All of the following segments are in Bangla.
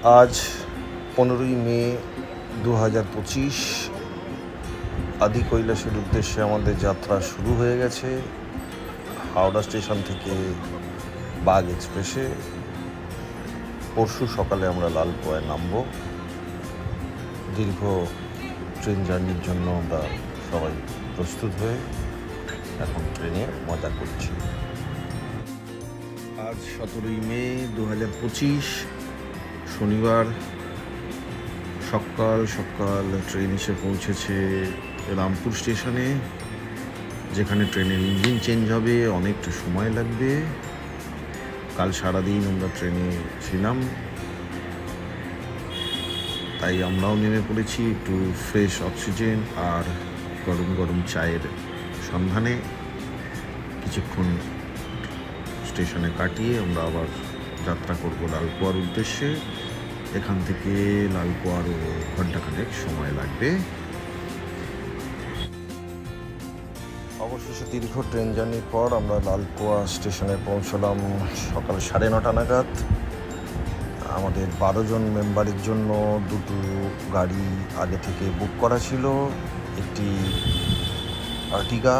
আজ 15ই মে 2025 আদি কৈলাসের উদ্দেশ্যে আমাদের যাত্রা শুরু হয়ে গেছে। হাওড়া স্টেশন থেকে বাগ এক্সপ্রেসে। পরশু সকালে আমরা লালপোয়ায় নামব। দীর্ঘ ট্রেন জার্নির জন্য আমরা সবাই প্রস্তুত হয়ে এখন ট্রেনে মজা করছি। আজ 17ই মে 2025 শনিবার সকাল সকাল ট্রেন এসে পৌঁছেছে রামপুর স্টেশনে, যেখানে ট্রেনের ইঞ্জিন চেঞ্জ হবে, অনেকটা সময় লাগবে। কাল সারাদিন আমরা ট্রেনে ছিলাম, তাই আমরাও নেমে পড়েছি একটু ফ্রেশ অক্সিজেন আর গরম গরম চায়ের সন্ধানে। কিছুক্ষণ স্টেশনে কাটিয়ে আমরা আবার যাত্রা করব লালপোয়ার উদ্দেশ্যে। এখান থেকে লালপোয়ারও ঘন্টাখানেক সময় লাগবে। অবশেষে দীর্ঘ ট্রেন জার্নির পর আমরা লালপোয়া স্টেশনে পৌঁছলাম সকাল 9:30 নাগাদ। আমাদের 12 জন মেম্বারের জন্য দুটো গাড়ি আগে থেকে বুক করা ছিল, একটি আর্টিগা,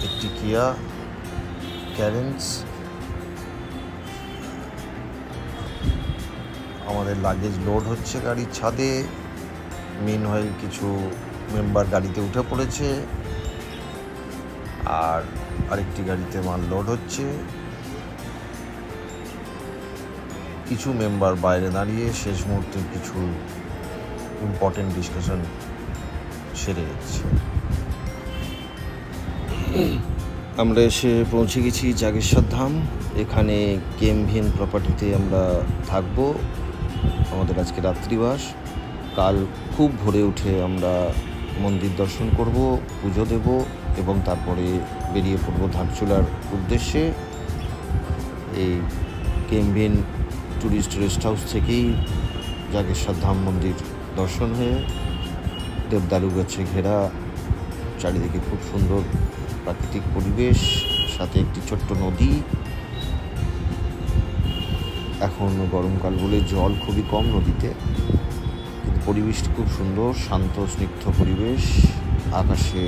একটি কিয়া ক্যারেন্স। আমাদের লাগেজ লোড হচ্ছে গাড়ির ছাদে। মিনওয়াইল কিছু মেম্বার গাড়িতে উঠে পড়েছে আর আরেকটি গাড়িতে মাল লোড হচ্ছে। কিছু মেম্বার বাইরে দাঁড়িয়ে শেষ মুহূর্তে কিছু ইম্পর্টেন্ট ডিসকাশন সেরে যাচ্ছে। আমরা এসে পৌঁছে গেছি জাগেশ্বর ধাম। এখানে কেএমভিএন প্রপার্টিতে আমরা থাকবো। আমাদের আজকে রাত্রিবাস। কাল খুব ভোরে উঠে আমরা মন্দির দর্শন করব, পুজো দেব এবং তারপরে বেরিয়ে পড়ব ধারচুলার উদ্দেশ্যে। এই কেএমভিএন ট্যুরিস্ট রেস্ট হাউস থেকেই জাগেশ্বর ধাম মন্দির দর্শন হয়ে দেবদারু গাছে ঘেরা, চারিদিকে খুব সুন্দর প্রাকৃতিক পরিবেশ, সাথে একটি ছোট্ট নদী। এখন গরমকাল বলে জল খুবই কম নদীতে, কিন্তু পরিবেশটি খুব সুন্দর, শান্ত স্নিগ্ধ পরিবেশ। আকাশে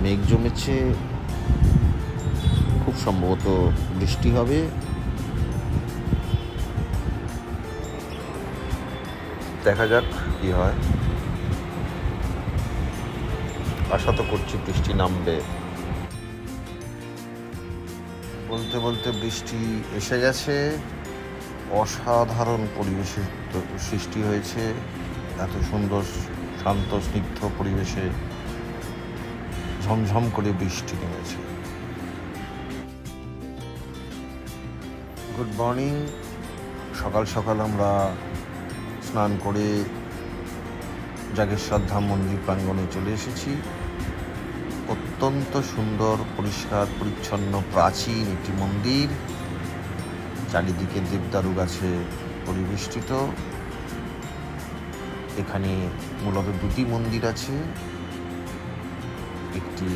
মেঘ জমেছে, খুব সম্ভবত বৃষ্টি হবে। দেখা যাক কি হয়। আশা তো করছি বৃষ্টি নামবে। বলতে বলতে বৃষ্টি এসে গেছে। অসাধারণ পরিবেশের সৃষ্টি হয়েছে। এত সুন্দর শান্ত স্নিগ্ধ পরিবেশে ঝমঝম করে বৃষ্টি নেমেছে। Good morning. সকাল সকাল আমরা স্নান করে জাগেশ্বর ধাম মন্দির প্রাঙ্গণে চলে এসেছি। অত্যন্ত সুন্দর, পরিষ্কার পরিচ্ছন্ন, প্রাচীন একটি মন্দির, চারিদিকে দেবদারু গাছে পরিবেষ্টিত। এখানে মূলত দুটি মন্দির আছে, একটি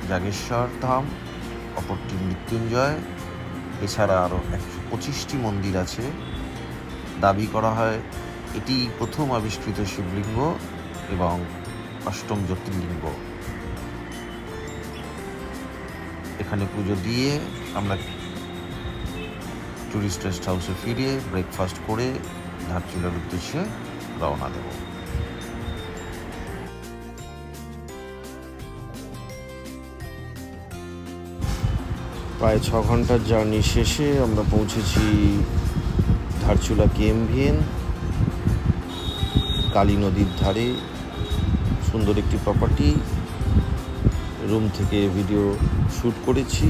জাগেশ্বর ধাম, অপরটি মৃত্যুঞ্জয়। এছাড়া আরও 125টি মন্দির আছে। দাবি করা হয় এটি প্রথম আবিষ্কৃত শিবলিঙ্গ এবং 8ম জ্যোতির্লিঙ্গ। এখানে পুজো দিয়ে আমরা ট্যুরিস্ট রেস্ট হাউসে ফিরে ব্রেকফাস্ট করে ধারচুলার উদ্দেশ্যে রওনা দেব। প্রায় 6 ঘন্টার জার্নি শেষে আমরা পৌঁছেছি ধারচুলা কেএমভিএন। কালী নদীর ধারে সুন্দর একটি প্রপার্টি। রুম থেকে ভিডিও শ্যুট করেছি।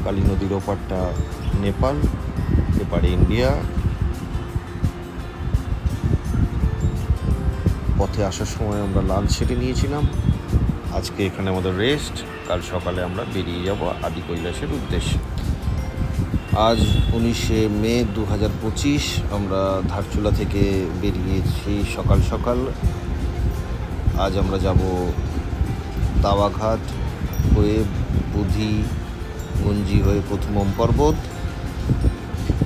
কালী নদীর ওপারটা নেপাল, এপারে ইন্ডিয়া। পথে আসার সময় আমরা লাঞ্চ সেরে নিয়েছিলাম। আজকে এখানে আমাদের রেস্ট। কাল সকালে আমরা বেরিয়ে যাব আদি কৈলাসের উদ্দেশ্যে। আজ 19শে মে 2025 আমরা ধারচুলা থেকে বেরিয়েছি সকাল সকাল। আজ আমরা যাব দাওয়াঘাট হয়ে বুধি গঞ্জি হয়ে প্রথম পর্বত।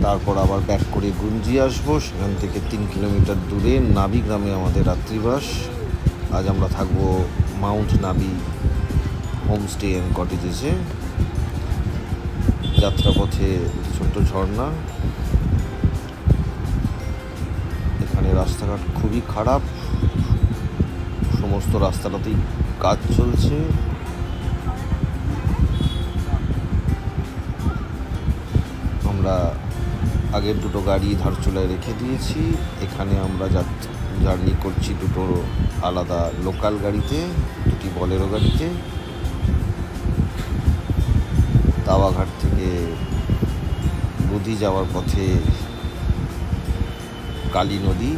তারপর আবার ব্যাক করে গুঞ্জি আসবো। সেখান থেকে 3 কিলোমিটার দূরে নাবি গ্রামে আমাদের রাত্রিবাস। আজ আমরা থাকবো মাউন্ট নাবি হোমস্টে অ্যান্ড কটেজেসে। যাত্রাপথে ছোট্ট ঝর্ণা। এখানে রাস্তাঘাট খুবই খারাপ, সমস্ত রাস্তাটাতেই কাজ চলছে। আমরা আগের দুটো গাড়ি ধারচুলায় রেখে দিয়েছি। এখানে আমরা জার্নি করছি দুটো আলাদা লোকাল গাড়িতে, দুটি বলেরো গাড়িতে। তাওয়াঘাট থেকে নদী যাওয়ার পথে কালী নদী,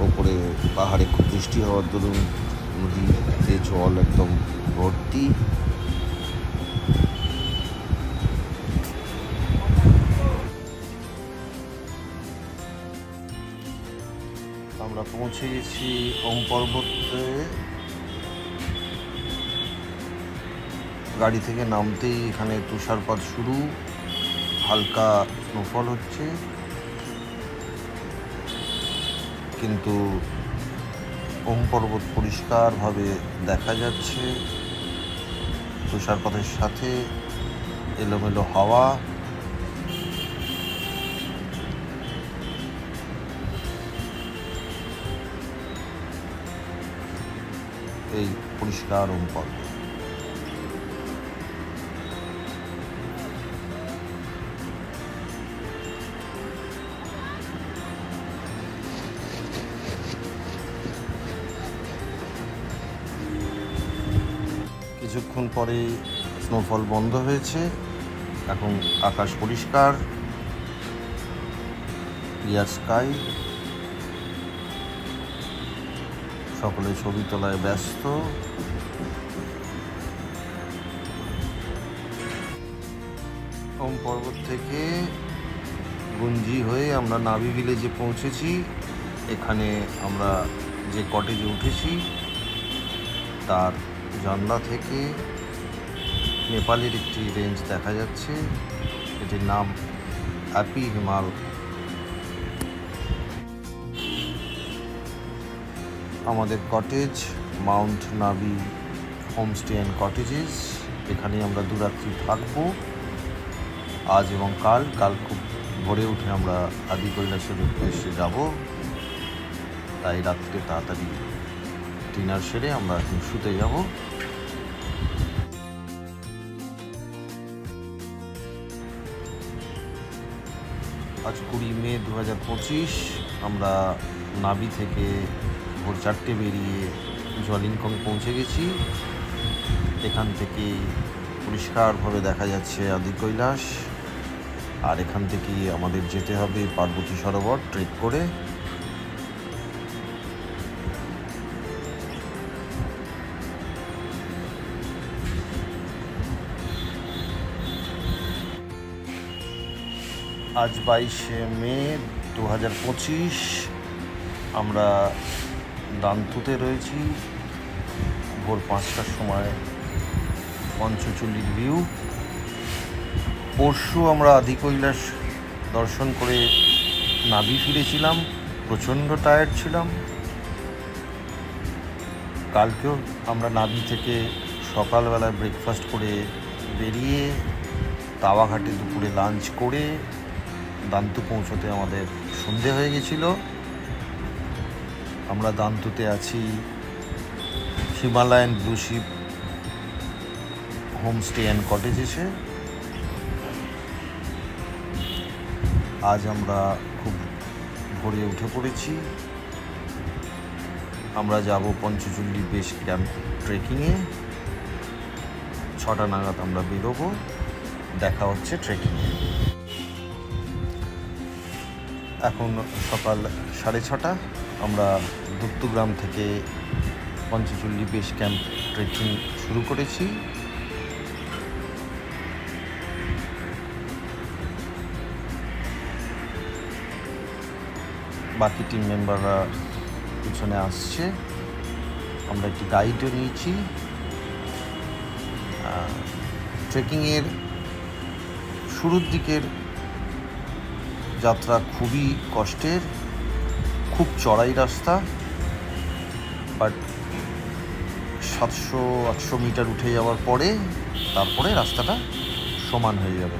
ওপরে পাহাড়ে খুব বৃষ্টি হওয়ার দরুন নদীতে জল একদম ভর্তি। আমরা পৌঁছে গেছি ওম পর্বতে। গাড়ি থেকে নামতেই এখানে তুষারপাত শুরু, হালকা স্নোফল হচ্ছে, কিন্তু ওম পর্বত পরিষ্কারভাবে দেখা যাচ্ছে। তুষারপাতের সাথে এলোমেলো হাওয়া। এই পরিষ্কার ওম পর্বত। কিছুক্ষণ পরে স্নোফল বন্ধ হয়েছে। এখন আকাশ পরিষ্কার, ক্লিয়ার স্কাই। সকলে ছবি তোলায় ব্যস্ত। ওম পর্বত থেকে গুঞ্জি হয়ে আমরা নাবি ভিলেজে পৌঁছেছি। এখানে আমরা যে কটেজে উঠেছি তার জানলা থেকে নেপালের একটি রেঞ্জ দেখা যাচ্ছে। এটির নাম হ্যাপি হিমাল। আমাদের কটেজ মাউন্ট নাবি হোমস্টে অ্যান্ড কটেজেস। এখানে আমরা 2 রাত্রি থাকবো, আজ এবং কাল। কাল খুব ভোরে উঠে আমরা আদি কৈলাসের উদ্দেশ্যে যাব, তাই রাত্রে তাড়াতাড়ি ডিনার সেরে আমরা এখন শুতে যাব। আজ 20 মে 2025। আমরা নাবি থেকে ভোর 4টে বেরিয়ে জলিংকং পৌঁছে গেছি। এখান থেকে পরিষ্কারভাবে দেখা যাচ্ছে আদি কৈলাস। আর এখান থেকে আমাদের যেতে হবে পার্বতী সরোবর ট্রেক করে। আজ 22 মে 2025। আমরা দান্তুতে রয়েছি। ভোর 5টার সময় পঞ্চচল্লির ভিউ। পরশু আমরা আদি কৈলাস দর্শন করে নাবি ফিরেছিলাম, প্রচণ্ড টায়ার্ড ছিলাম। কালকেও আমরা নাবি থেকে সকালবেলায় ব্রেকফাস্ট করে বেরিয়ে তাওয়াঘাটে দুপুরে লাঞ্চ করে দান্তু পৌঁছতে আমাদের সন্ধে হয়ে গেছিল। আমরা দান্তুতে আছি Himalayan blue sheep homestay and কটেজেসে। আজ আমরা খুব ভোরে উঠে পড়েছি। আমরা যাব পঞ্চচল্লি বেস ক্যাম্প ট্রেকিংয়ে। 6টা নাগাদ আমরা বেরোবো। দেখা হচ্ছে ট্রেকিংয়ে। এখন সকাল 6:30। আমরা দুত্তুগ্রাম থেকে পঞ্চচল্লি বেস ক্যাম্প ট্রেকিং শুরু করেছি। বাকি টিম মেম্বাররা পিছনে আসছে। আমরা একটি গাইডও নিয়েছি। ট্রেকিংয়ের শুরুর দিকের যাত্রা খুবই কষ্টের, খুব চড়াই রাস্তা, বাট 700-800 মিটার উঠে যাওয়ার পরে তারপরে রাস্তাটা সমান হয়ে যাবে,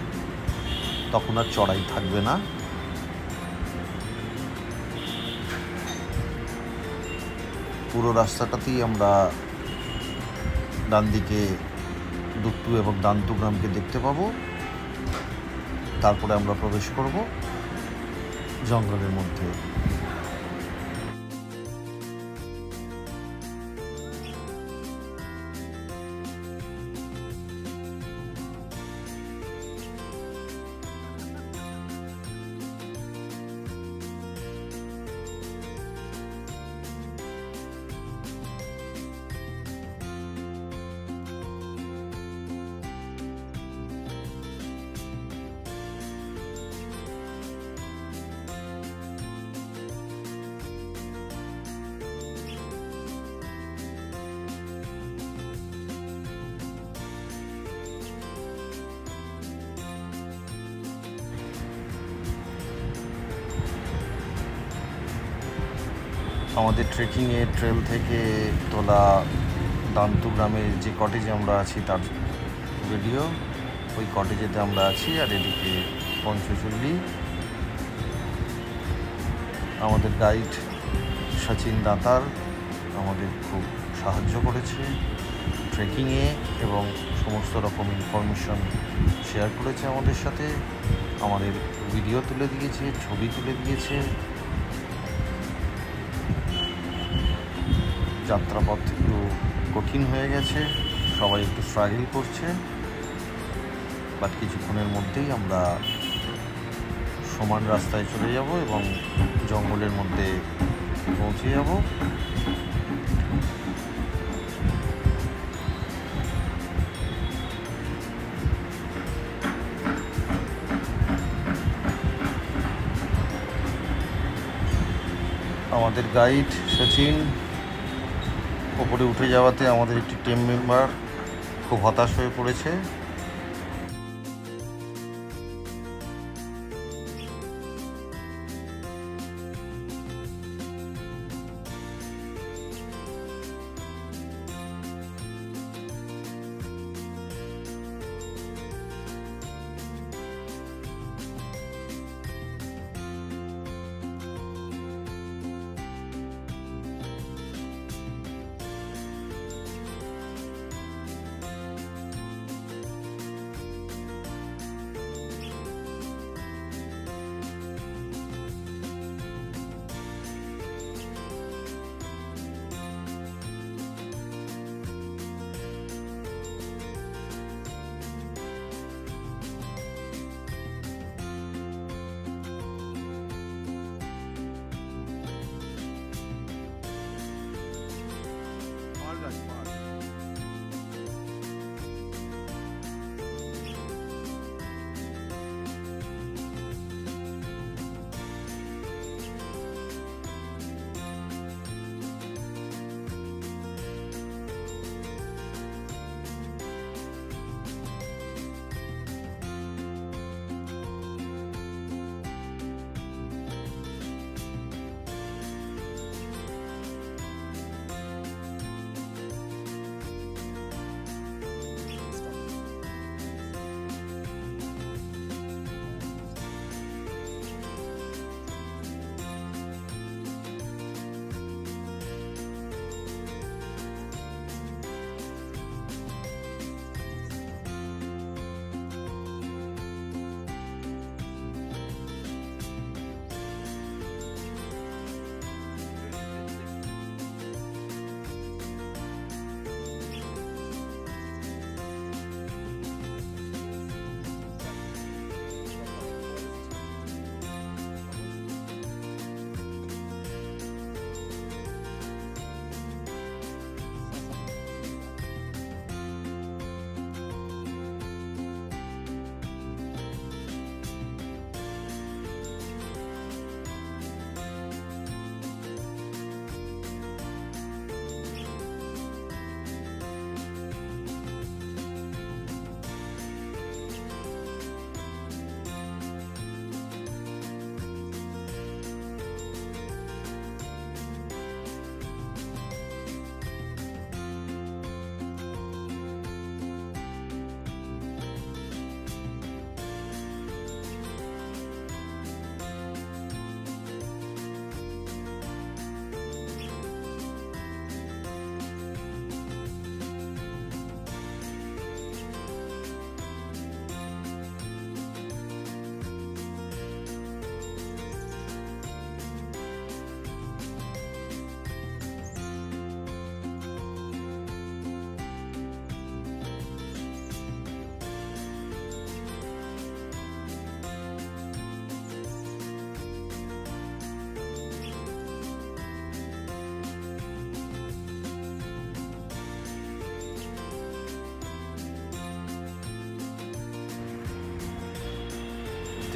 তখন আর চড়াই থাকবে না। পুরো রাস্তাটাতেই আমরা ডান দিকে দুত্তু এবং দান্তু গ্রামকে দেখতে পাবো। তারপরে আমরা প্রবেশ করব জঙ্গলের মধ্যে। আমাদের ট্রেকিংয়ের ট্রেল থেকে তোলা দান্তু গ্রামের যে কটেজে আমরা আছি তার ভিডিও। ওই কটেজেতে আমরা আছি, আর এদিকে পঞ্চচল্লি। আমাদের গাইড সচিন দাতার আমাদের খুব সাহায্য করেছে ট্রেকিংয়ে এবং সমস্ত রকম ইনফরমেশন শেয়ার করেছে আমাদের সাথে, আমাদের ভিডিও তুলে দিয়েছে, ছবি তুলে দিয়েছে। যাত্রাপথ একটু কঠিন হয়ে গেছে, সবাই একটু স্ট্রাগল করছে, বাট কিছুক্ষণের মধ্যেই আমরা সমান রাস্তায় চলে যাব এবং জঙ্গলের মধ্যে পৌঁছে যাব। আমাদের গাইড সচিন ওপরে উঠে যাওয়াতে আমাদের একটি টিম মেম্বার খুব হতাশ হয়ে পড়েছে।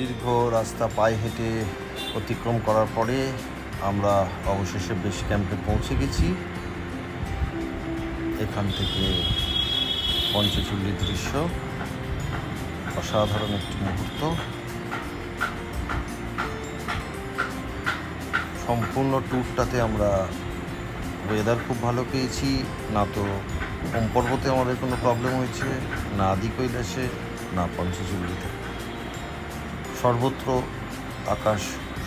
দীর্ঘ রাস্তা পায়ে হেঁটে অতিক্রম করার পরে আমরা অবশেষে বেস ক্যাম্পে পৌঁছে গেছি। এখান থেকে পঞ্চচুল্লির দৃশ্য অসাধারণ একটি মুহূর্ত। সম্পূর্ণ ট্যুরটাতে আমরা ওয়েদার খুব ভালো পেয়েছি, না তো ওম পর্বতে আমাদের কোনো প্রবলেম হয়েছে, না আদি কৈলাসে, না পঞ্চচুল্লিতে। সর্বত্র আকাশ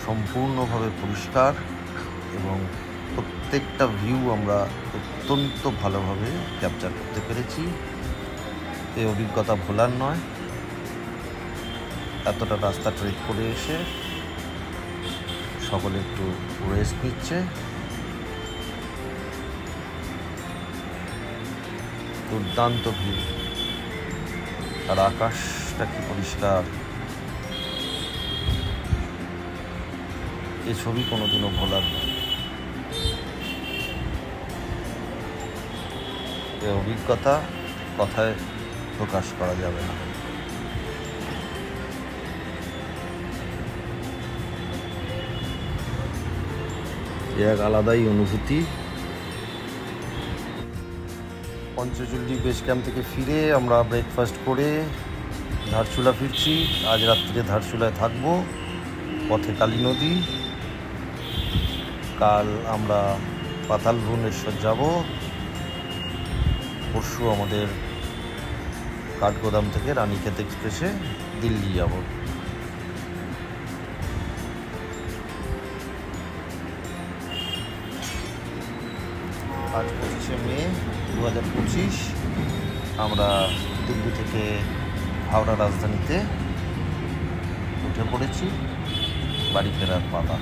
সম্পূর্ণভাবে পরিষ্কার এবং প্রত্যেকটা ভিউ আমরা অত্যন্ত ভালোভাবে ক্যাপচার করতে পেরেছি। এই অভিজ্ঞতা ভোলার নয়। এতটা রাস্তা ট্রেক করে এসে সকলে একটু রেস্ট নিচ্ছে। দুর্দান্ত ভিউ, আর আকাশটা কি পরিষ্কার। এই ছবি কোনোদিনও ভোলার নয়। এই অভিজ্ঞতা কথায় প্রকাশ করা যাবে না। এক আলাদাই অনুভূতি। পঞ্চচুল্লি বেস ক্যাম্প থেকে ফিরে আমরা ব্রেকফাস্ট করে ধারচুলা ফিরছি। আজ রাত্রে ধারচুলায় থাকবো। পথে কালী নদী। কাল আমরা পাতাল ভুবনেশ্বর যাব। পরশু আমাদের কাঠগোদাম থেকে রানীক্ষেত এক্সপ্রেসে দিল্লি যাব। আজ 25শে মে 2025। আমরা দিল্লি থেকে হাওড়া রাজধানীতে উঠে পড়েছি। বাড়ি ফেরার পালা।